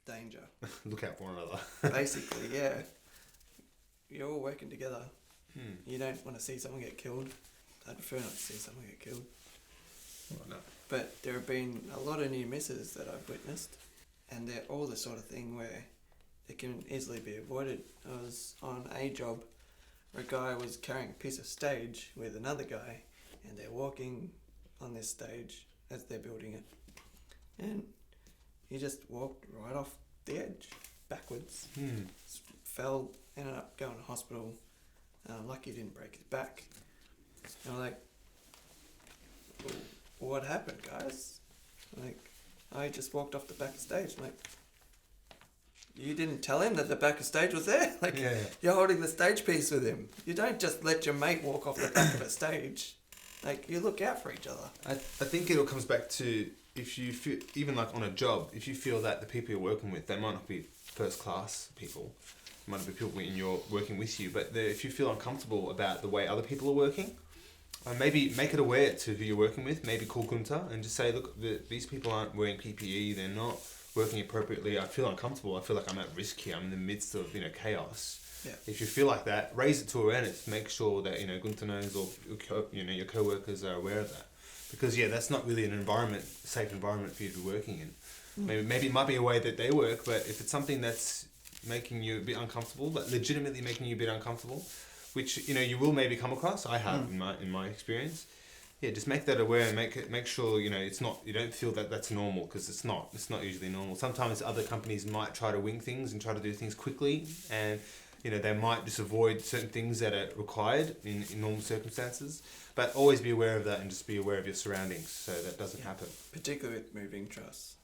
danger. Look out for one another. Basically, yeah. You're all working together. You don't want to see someone get killed. I'd prefer not to see someone get killed. Oh, no. But there have been a lot of near misses that I've witnessed, and they're all the sort of thing where it can easily be avoided. I was on a job where a guy was carrying a piece of stage with another guy, and they're walking on this stage as they're building it. And he just walked right off the edge, backwards. Fell, ended up going to hospital. Lucky he didn't break his back. And I'm like, well, what happened, guys? Like, I just walked off the back of stage. I'm like, you didn't tell him that the back of stage was there? Like, you're holding the stage piece with him. You don't just let your mate walk off the back of a stage. Like, you look out for each other. I think it all comes back to, if you feel, even like on a job, if you feel that the people you're working with, they might not be first class people, might not be people you're working with you, but if you feel uncomfortable about the way other people are working, maybe make it aware to who you're working with. Maybe call Gunter and just say, look, these people aren't wearing PPE, they're not working appropriately, I feel uncomfortable, I feel like I'm at risk here, I'm in the midst of chaos. Yeah. If you feel like that, raise it to awareness. Make sure that Gunter knows, or your co-workers are aware of that, because that's not really a safe environment for you to be working in. Maybe it might be a way that they work, but if it's something that's making you a bit uncomfortable, but legitimately making you a bit uncomfortable, which you will maybe come across, I have in my experience. Just make that aware and make sure it's not, you don't feel that that's normal, because it's not usually normal. Sometimes other companies might try to wing things and try to do things quickly, and they might just avoid certain things that are required in normal circumstances. But always be aware of that, and just be aware of your surroundings so that doesn't happen. Particularly with moving truss.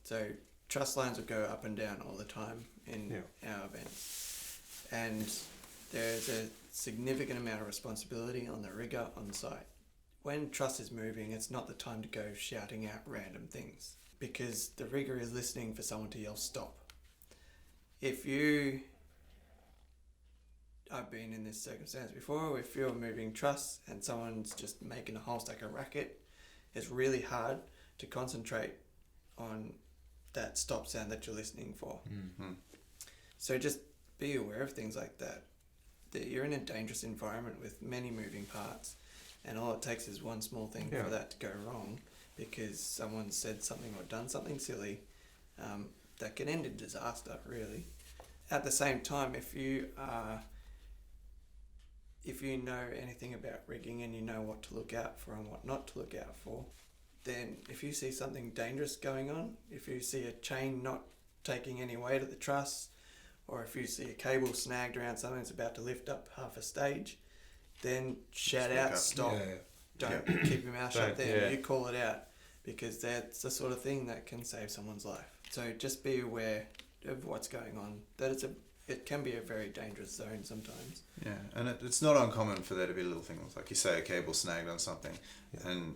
So truss lines will go up and down all the time in our events. And there's a significant amount of responsibility on the rigger on site. When truss is moving, it's not the time to go shouting out random things, because the rigger is listening for someone to yell stop. I've been in this circumstance before, if you're moving truss and someone's just making a whole stack of racket, it's really hard to concentrate on that stop sound that you're listening for. So just be aware of things like that. That you're in a dangerous environment with many moving parts, and all it takes is one small thing for that to go wrong, because someone said something or done something silly that can end in disaster, really. At the same time, if you know anything about rigging and you know what to look out for and what not to look out for, then if you see something dangerous going on, if you see a chain not taking any weight at the truss, or if you see a cable snagged around something that's about to lift up half a stage, then shout out, stop. Don't keep your mouth shut there. You call it out, because that's the sort of thing that can save someone's life. So just be aware of what's going on. That it can be a very dangerous zone sometimes. Yeah, and it's not uncommon for there to be little things, like you say, a cable snagged on something. And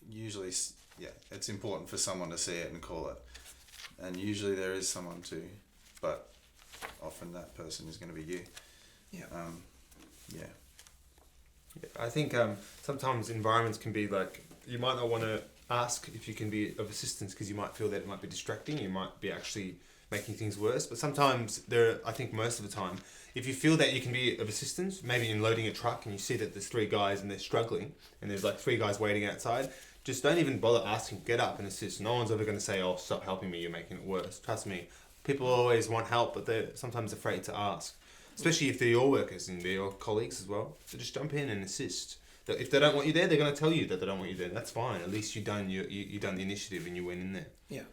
usually, it's important for someone to see it and call it. And usually there is someone to, but often that person is going to be you. I think sometimes environments can be like, you might not want to ask if you can be of assistance, because you might feel that it might be distracting, you might be actually making things worse. But sometimes I think most of the time, if you feel that you can be of assistance, maybe in loading a truck and you see that there's 3 guys and they're struggling and there's like 3 guys waiting outside, just don't even bother asking. Get up and assist. No one's ever going to say, oh, stop helping me, you're making it worse. Trust me, people always want help, but they're sometimes afraid to ask, especially if they're your workers and they're your colleagues as well. So just jump in and assist. If they don't want you there, they're going to tell you that they don't want you there. That's fine. At least you done the initiative and you went in there. Yeah.